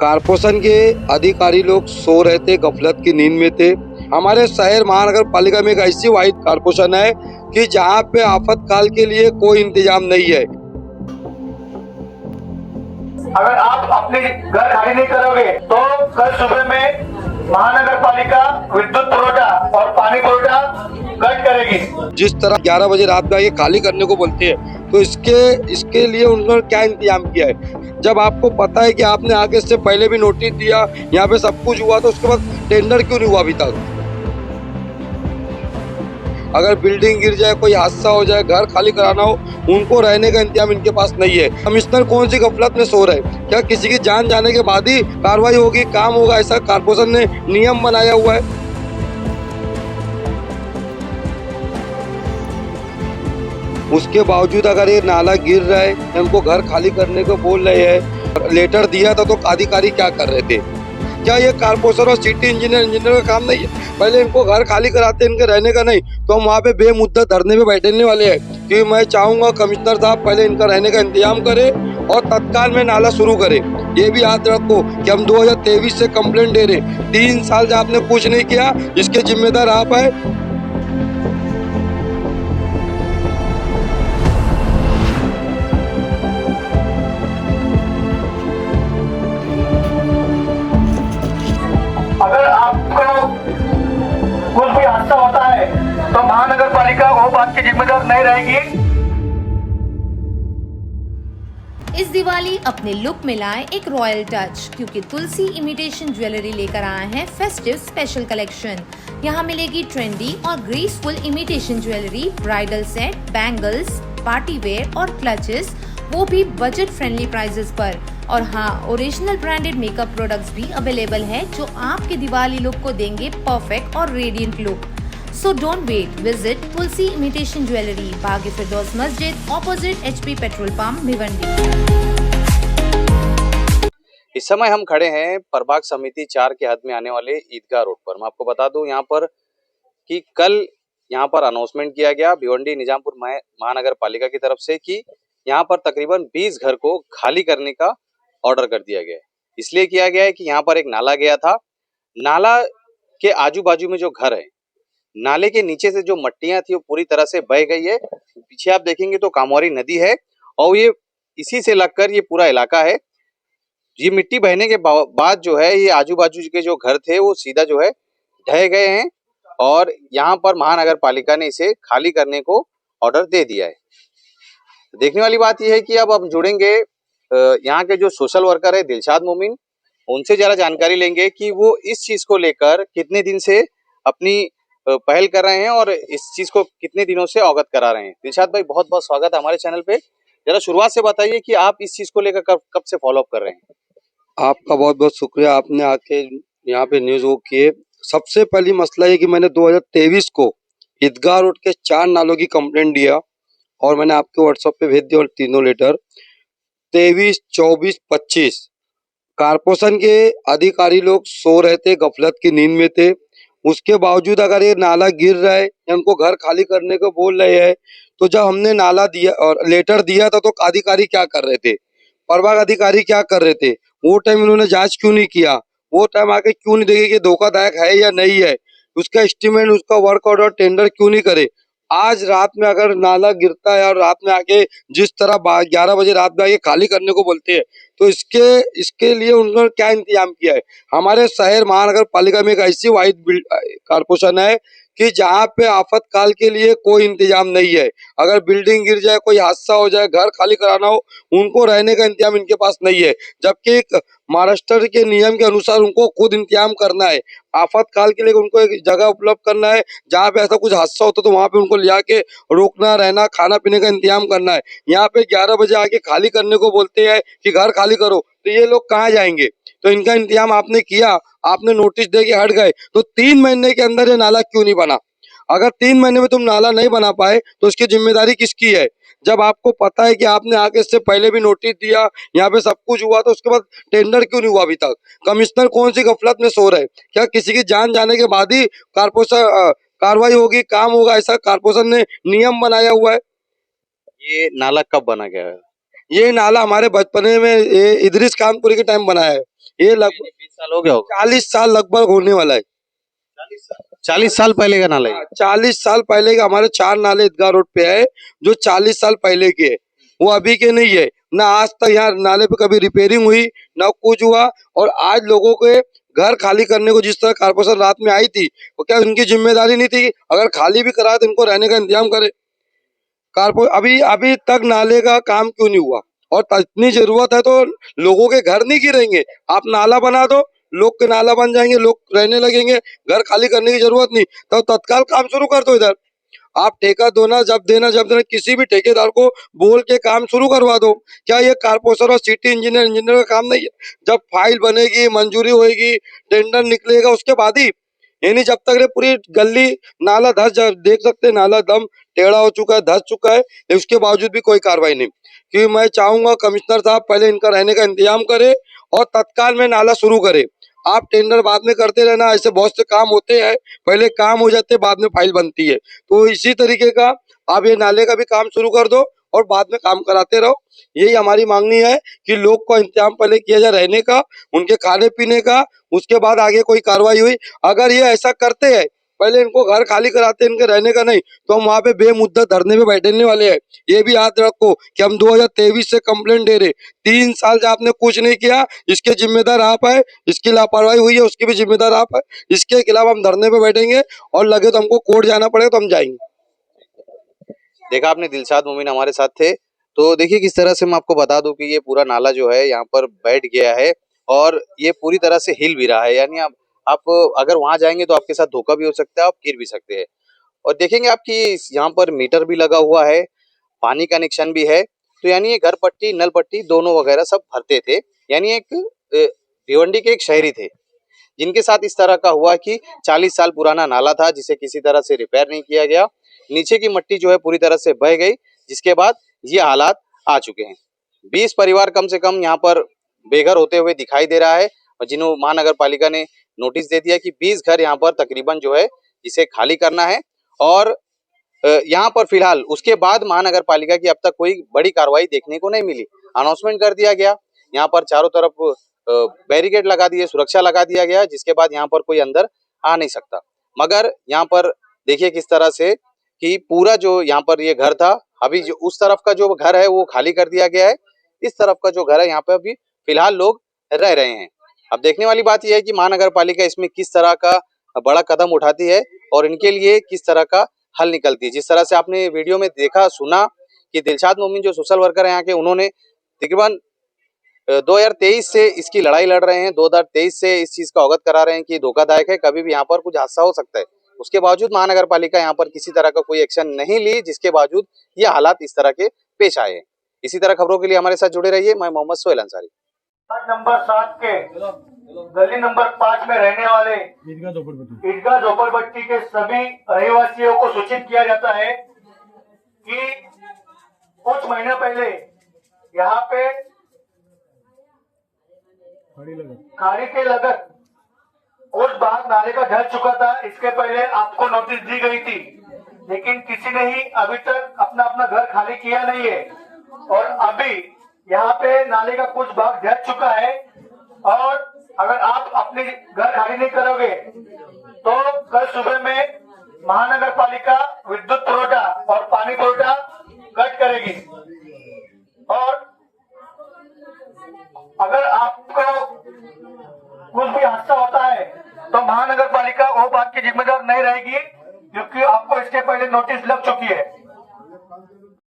Corporation के अधिकारी लोग सो रहे थे, गफलत की नींद में थे। हमारे शहर महानगर पालिका में एक ऐसी वाहिद कारपोरेशन है कि जहां पे आफतकाल के लिए कोई इंतजाम नहीं है। अगर आप अपने घर खाली नहीं करोगे तो कल सुबह में महानगर पालिका विद्युत पुरवठा और पानी पुरवठा कट करेगी। जिस तरह 11 बजे रात में ये खाली करने को बोलते हैं, तो इसके लिए उन्होंने क्या इंतजाम किया है? जब आपको पता है कि आपने आगे से पहले भी नोटिस दिया, यहाँ पे सब कुछ हुआ, तो उसके बाद टेंडर क्यों नहीं हुआ अभी तक? अगर बिल्डिंग गिर जाए, कोई हादसा हो जाए, घर खाली कराना हो, उनको रहने का इंतजाम इनके पास नहीं है। कमिश्नर कौन सी गफलत में सो रहे? क्या किसी की जान जाने के बाद ही कार्रवाई होगी, काम होगा, ऐसा कारपोरेशन ने नियम बनाया हुआ है? उसके बावजूद अगर ये नाला गिर रहा है, हमको घर खाली करने को बोल रहे हैं, लेटर दिया था तो अधिकारी क्या कर रहे थे? क्या ये कारपोरेशन और सिटी इंजीनियर का काम नहीं है? पहले इनको घर खाली कराते, इनके रहने का नहीं, तो हम वहाँ पे बेमुद्दत धरने पे बैठने वाले हैं कि मैं चाहूंगा कमिश्नर साहब पहले इनका रहने का इंतजाम करें और तत्काल में नाला शुरू करें। ये भी याद रखो कि हम 2023 से कंप्लेंट दे रहे हैं, 3 साल से आपने कुछ नहीं किया, इसके जिम्मेदार आप है। अगर आपको कुछ भी हादसा होता है तो महानगर पालिका वो बात की जिम्मेदार नहीं रहेगी। इस दिवाली अपने लुक में लाए एक रॉयल टच, क्योंकि तुलसी इमिटेशन ज्वेलरी लेकर आया है फेस्टिव स्पेशल कलेक्शन। यहाँ मिलेगी ट्रेंडी और graceful imitation jewellery, bridal set, bangles, party wear और क्लचेस, वो भी बजट फ्रेंडली प्राइसेस पर। और हाँ, ओरिजिनल ब्रांडेड मेकअप प्रोडक्ट्स भी अवेलेबल है जो आपके दिवाली लुक को देंगे परफेक्ट और radiant look. So don't wait. Visit Tulsi Imitation Jewelry, Baghe Firdaus Masjid, opposite HP Petrol Pump, Bhiwandi. इस समय हम खड़े हैं प्रभाग समिति 4 के हद में आने वाले ईदगाह रोड पर। मैं आपको बता दूं यहाँ पर कि कल यहाँ पर अनाउंसमेंट किया गया भिवंडी निजामपुर महानगर पालिका की तरफ से कि यहाँ पर तकरीबन 20 घर को खाली करने का ऑर्डर कर दिया गया है। इसलिए किया गया है कि यहाँ पर एक नाला गया था, नाला के आजू बाजू में जो घर है, नाले के नीचे से जो मट्टियां थी वो पूरी तरह से बह गई है। पीछे आप देखेंगे तो कामवारी नदी है और ये इसी से लगकर ये पूरा इलाका है। ये मिट्टी बहने के बाद जो है ये आजू बाजू के जो घर थे वो सीधा जो है ढह गए हैं और यहाँ पर महानगर पालिका ने इसे खाली करने को ऑर्डर दे दिया है। देखने वाली बात यह है कि अब हम जुड़ेंगे यहाँ के जो सोशल वर्कर है दिलशाद मोमिन, उनसे जरा जानकारी लेंगे कि वो इस चीज को लेकर कितने दिन से अपनी पहल कर रहे हैं और इस चीज को कितने दिनों से अवगत करा रहे हैं। दिलशाद भाई, बहुत बहुत स्वागत है हमारे चैनल पे। जरा शुरुआत से बताइए कि आप इस चीज को लेकर कब से फॉलो अप कर रहे हैं? आपका बहुत बहुत शुक्रिया, आपने आके यहाँ पे न्यूज वो किए। सबसे पहली मसला ये कि मैंने 2023 को ईदगाह रोड के 4 नालों की कंप्लेंट दिया और मैंने आपके व्हाट्सएप पे भेज दिया और तीनों लेटर 23, 24, 25 कारपोरेशन के अधिकारी लोग सो रहे थे, गफलत की नींद में थे। उसके बावजूद अगर ये नाला गिर रहा है, हमको घर खाली करने को बोल रहे हैं, तो जब हमने नाला दिया और लेटर दिया था तो अधिकारी क्या कर रहे थे? प्रभाग अधिकारी क्या कर रहे थे? वो टाइम इन्होंने जांच क्यों नहीं किया? वो टाइम आके क्यों नहीं देखे कि धोखादायक है या नहीं है? उसका एस्टीमेट, उसका वर्क ऑर्डर, टेंडर क्यों नहीं करे? आज रात में अगर नाला गिरता है और रात में आके जिस तरह 11 बजे रात में आके खाली करने को बोलते हैं, तो इसके लिए उन्होंने क्या इंतजाम किया है? हमारे शहर महानगर पालिका में एक ऐसी वाहिद कारपोरेशन है कि जहाँ पे आफतकाल के लिए कोई इंतजाम नहीं है। अगर बिल्डिंग गिर जाए, कोई हादसा हो जाए, घर खाली कराना हो, उनको रहने का इंतजाम इनके पास नहीं है। जबकि महाराष्ट्र के नियम के अनुसार उनको खुद इंतजाम करना है। आफतकाल के लिए उनको एक जगह उपलब्ध करना है, जहाँ पे ऐसा कुछ हादसा होता तो वहां पे उनको लिया के रोकना, रहना, खाना पीने का इंतजाम करना है। यहाँ पे 11 बजे आके खाली करने को बोलते हैं कि घर खाली करो, तो ये लोग कहाँ जाएंगे? तो इनका इंतजाम आपने किया, आपने नोटिस दे के हट गए, तो 3 महीने के अंदर ये नाला क्यों नहीं बना? अगर 3 महीने में तुम नाला नहीं बना पाए तो उसकी जिम्मेदारी किसकी है? जब आपको पता है कि आपने आगे से पहले भी नोटिस दिया, यहाँ पे सब कुछ हुआ, तो उसके बाद टेंडर क्यों नहीं हुआ अभी तक? कमिश्नर कौन सी गफलत में सो रहे? क्या किसी की जान जाने के बाद ही कारपोरेशन कार्रवाई होगी, काम होगा, ऐसा कारपोरेशन ने नियम बनाया हुआ है? ये नाला कब बना गया है? ये नाला हमारे बचपने में इदरीस कानपुरी के टाइम बनाया है। ये लगभग 20 साल हो गया होगा। 40 साल लगभग होने वाला है। 40 साल पहले का नाला है ये। 40 साल पहले का हमारे 4 नाले ईदगाह रोड पे है, जो 40 साल पहले के है, वो अभी के नहीं है। ना आज तक यहाँ नाले पे कभी रिपेयरिंग हुई, ना कुछ हुआ। और आज लोगों के घर खाली करने को जिस तरह कारपोरेशन रात में आई थी, वो क्या उनकी जिम्मेदारी नहीं थी? अगर खाली भी करा तो इनको रहने का इंतजाम करे। कारपो अभी अभी तक नाले का काम क्यों नहीं हुआ? और इतनी जरूरत है तो लोगों के घर नहीं गिरेंगे। आप नाला बना दो, लोग के नाला बन जाएंगे, लोग रहने लगेंगे, घर खाली करने की जरूरत नहीं। तो तत्काल काम शुरू कर दो इधर। आप ठेका दोना जब देना किसी भी ठेकेदार को बोल के काम शुरू करवा दो। क्या ये कारपोरेशन और सिटी इंजीनियर का काम नहीं है? जब फाइल बनेगी, मंजूरी होगी, टेंडर निकलेगा, उसके बाद ही। यानी जब तक ये पूरी गली नाला देख सकते हैं, नाला दम टेढ़ा हो चुका है, धस चुका है, उसके बावजूद भी कोई कार्रवाई नहीं। क्योंकि मैं चाहूंगा कमिश्नर साहब पहले इनका रहने का इंतजाम करे और तत्काल में नाला शुरू करे। आप टेंडर बाद में करते रहना, ऐसे बहुत से काम होते हैं, पहले काम हो जाते बाद में फाइल बनती है। तो इसी तरीके का आप ये नाले का भी काम शुरू कर दो और बाद में काम कराते रहो। यही हमारी मांगनी है कि लोग को इंतजाम पहले किया जाए रहने का, उनके खाने पीने का, उसके बाद आगे कोई कार्रवाई हुई। अगर ये ऐसा करते हैं, पहले इनको घर खाली कराते हैं, इनके रहने का नहीं, तो हम वहाँ पे बेमुद्दत धरने पे बैठने वाले हैं। ये भी याद रखो कि हम 2023 से कंप्लेंट दे रहे, 3 साल से आपने कुछ नहीं किया, इसके जिम्मेदार आप है। इसकी लापरवाही हुई है, उसकी भी जिम्मेदार आप है। इसके खिलाफ हम धरने पे बैठेंगे और लगे तो हमको कोर्ट जाना पड़ेगा तो हम जाएंगे। देखा आपने, दिलशाद मोमिन हमारे साथ थे। तो देखिए किस तरह से मैं आपको बता दूं कि ये पूरा नाला जो है यहाँ पर बैठ गया है और ये पूरी तरह से हिल भी रहा है। यानी आप अगर वहां जाएंगे तो आपके साथ धोखा भी हो सकता है, आप गिर भी सकते हैं। और देखेंगे आपकी यहाँ पर मीटर भी लगा हुआ है, पानी कनेक्शन भी है। तो यानी ये घर पट्टी, नल पट्टी दोनों वगैरह सब भरते थे। यानी एक भिवंडी के एक शहरी थे जिनके साथ इस तरह का हुआ कि 40 साल पुराना नाला था जिसे किसी तरह से रिपेयर नहीं किया गया। नीचे की मिट्टी जो है पूरी तरह से बह गई, जिसके बाद ये हालात आ चुके हैं। 20 परिवार कम से कम यहाँ पर बेघर होते हुए दिखाई दे रहा है और जिन्हों महानगर पालिका ने नोटिस दे दिया कि 20 घर यहाँ पर तकरीबन जो है इसे खाली करना है। और यहाँ पर फिलहाल उसके बाद महानगर पालिका की अब तक कोई बड़ी कार्रवाई देखने को नहीं मिली। अनाउंसमेंट कर दिया गया, यहाँ पर चारों तरफ बैरिकेड लगा दिए, सुरक्षा लगा दिया गया, जिसके बाद यहाँ पर कोई अंदर आ नहीं सकता। मगर यहाँ पर देखिए किस तरह से कि पूरा जो यहाँ पर ये घर था, अभी जो उस तरफ का जो घर है वो खाली कर दिया गया है। इस तरफ का जो घर है यहाँ पे अभी फिलहाल लोग रह रहे हैं। अब देखने वाली बात यह है कि महानगर पालिका इसमें किस तरह का बड़ा कदम उठाती है और इनके लिए किस तरह का हल निकलती है। जिस तरह से आपने वीडियो में देखा सुना कि दिलशाद मोमिन जो सोशल वर्कर है यहाँ के, उन्होंने तकरीबन 2023 से इसकी लड़ाई लड़ रहे हैं, 2023 से इस चीज का अवगत करा रहे हैं कि धोखादायक है, कभी भी यहाँ पर कुछ हादसा हो सकता है। उसके बावजूद महानगर पालिका यहाँ पर किसी तरह का कोई एक्शन नहीं ली, जिसके बावजूद ये हालात इस तरह के पेश आए हैं। इसी तरह खबरों के लिए हमारे साथ जुड़े रहिए। मैं मोहम्मद सोहेल अंसारी। नंबर 7 के गली नंबर 5 में रहने वाले ईदगाह झोपड़पट्टी के सभी रहवासियों को सूचित किया जाता है कि कुछ महीने पहले यहाँ पे खाड़ी के लगत उस भाग नाले का ढह चुका था। इसके पहले आपको नोटिस दी गई थी, लेकिन किसी ने ही अभी तक अपना अपना घर खाली किया नहीं है। और अभी यहाँ पे नाले का कुछ भाग ढह चुका है और अगर आप अपने घर खाली नहीं करोगे तो कल सुबह में महानगर पालिका विद्युत पुरवठा और पानी पुरवठा कट करेगी। और अगर आपको कुछ भी हादसा होता है तो महानगर पालिका वो बात की जिम्मेदार नहीं रहेगी, क्योंकि आपको इसके पहले नोटिस लग चुकी है।